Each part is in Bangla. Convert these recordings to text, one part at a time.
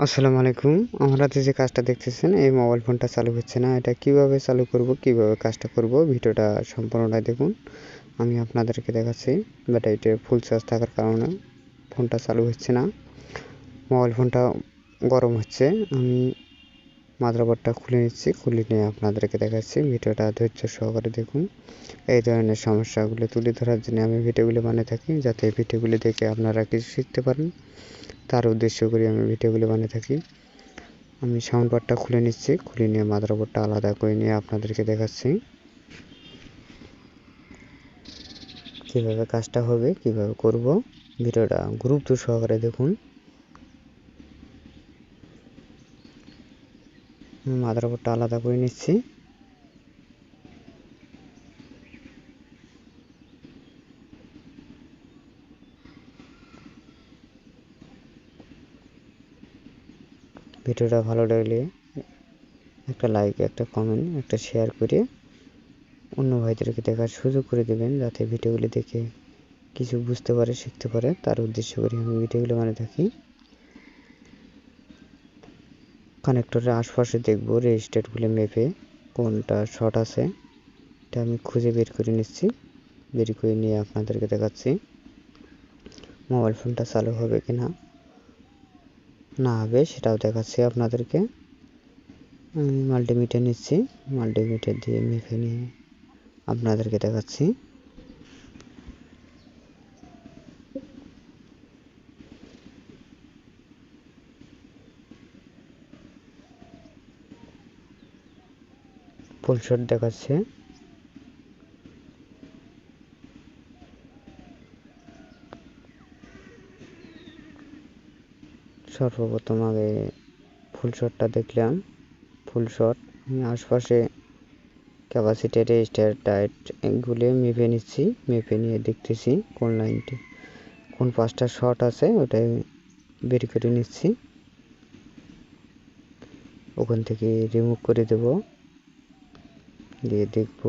আসসালামু আলাইকুম। আমার হাতে যে কাজটা দেখতেছেন, এই মোবাইল ফোনটা চালু হচ্ছে না। এটা কিভাবে চালু করব, কিভাবে কাজটা করব, ভিডিওটা সম্পূর্ণটা দেখুন। আমি আপনাদেরকে দেখাচ্ছি। ব্যাটারিতে ফুল চার্জ থাকার কারণে ফোনটা চালু হচ্ছে না। মোবাইল ফোনটা গরম হচ্ছে। আমি মাদারবোর্ডটা খুলে নিচ্ছি, খুলে নিয়ে আপনাদেরকে দেখাচ্ছি। ভিডিওটা ধৈর্য সহকারে দেখুন। এই ধরনের সমস্যাগুলো তুলে ধরার জন্য আমি ভিডিওগুলো বানিয়ে থাকি, যাতে এই ভিডিওগুলো দেখে আপনারা কিছু শিখতে পারেন। তার উদ্দেশ্য করে আমি ভিডিওগুলো বানিয়ে থাকি। আমি সাউন্ড বারটা খুলে নিচ্ছি, খুলে নিয়ে মাদারবোর্ডটা আলাদা করে নিয়ে আপনাদেরকে দেখাচ্ছি কীভাবে কাজটা হবে, কীভাবে করব। ভিডিওটা গুরুত্ব সহকারে দেখুন। মাদারবোর্ডটা আলাদা করে নিচ্ছি। ভিডিওটা ভালো লাগলে একটা লাইক, একটা কমেন্ট, একটা শেয়ার করে অন্য ভাইদেরকে দেখার সুযোগ করে দেবেন, যাতে ভিডিওগুলি দেখে কিছু বুঝতে পারে, শিখতে পারে। তার উদ্দেশ্য করে আমি ভিডিওগুলো বানিয়ে থাকি। কানেক্টরের আশপাশে দেখব রেজিস্টারগুলো মেপে কোনটা শর্ট আছে, এটা আমি খুঁজে বের করে নিচ্ছি। বের করে নিয়ে আপনাদেরকে দেখাচ্ছি মোবাইল ফোনটা চালু হবে কি না, না হবে সেটাও দেখাচ্ছি আপনাদেরকে। আমি মাল্টিমিটার নিচ্ছি, মাল্টিমিটার দিয়ে মেপে নিয়ে আপনাদেরকে দেখাচ্ছি। ফুল শট দেখাচ্ছে। সর্বপ্রথম আগে ফুল শটটা দেখলাম। ফুল শট আমি আশপাশে ক্যাপাসিটি, রেজিস্টার, টাইট এগুলো মেপে নিচ্ছি। মেপে নিয়ে দেখতেছি কোন লাইনটি, কোন পাঁচটা শর্ট আছে ওটাই বের করে নিচ্ছি। ওখান থেকে রিমুভ করে দেব, দিয়ে দেখব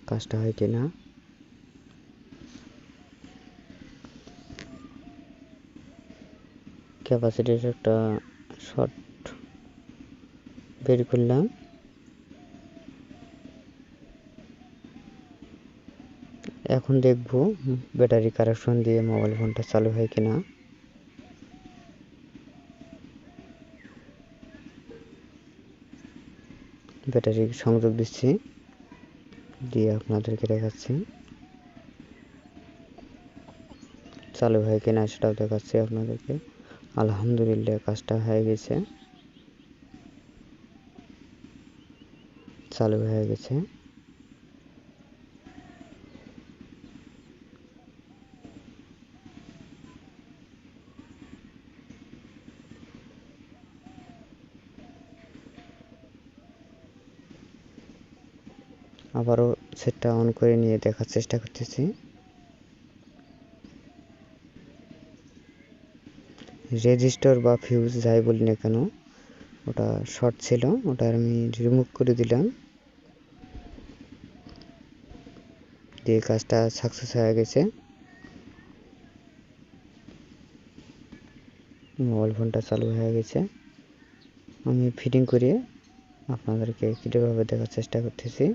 কাজটা হয় কি না। ক্যাপাসিটির একটা শর্ট বের করলাম। এখন দেখব ব্যাটারি কানেকশন দিয়ে মোবাইল ফোনটা চালু হয় কিনা। ব্যাটারি সংযোগ দিচ্ছি, দিয়ে আপনাদেরকে দেখাচ্ছি চালু হয় কিনা, সেটাও দেখাচ্ছি আপনাদেরকে। আলহামদুলিল্লাহ কাজটা হয়ে গেছে, চালু হয়ে গেছে। আবারও সেটটা অন করে নিয়ে দেখার চেষ্টা করতেছি। রেজিস্টার বা ফিউজ যাই বলি না কেন, ওটা শর্ট ছিল, ওটা আমি রিমুভ করে দিলাম, দিয়ে কাজটা সাকসেস হয়ে গেছে। মোবাইল ফোনটা চালু হয়ে গেছে। আমি ফিটিং করে আপনাদেরকে কীভাবে দেখার চেষ্টা করতেছি।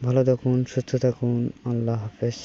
ভালো থাকুন, সুস্থ থাকুন। আল্লাহ হাফেজ।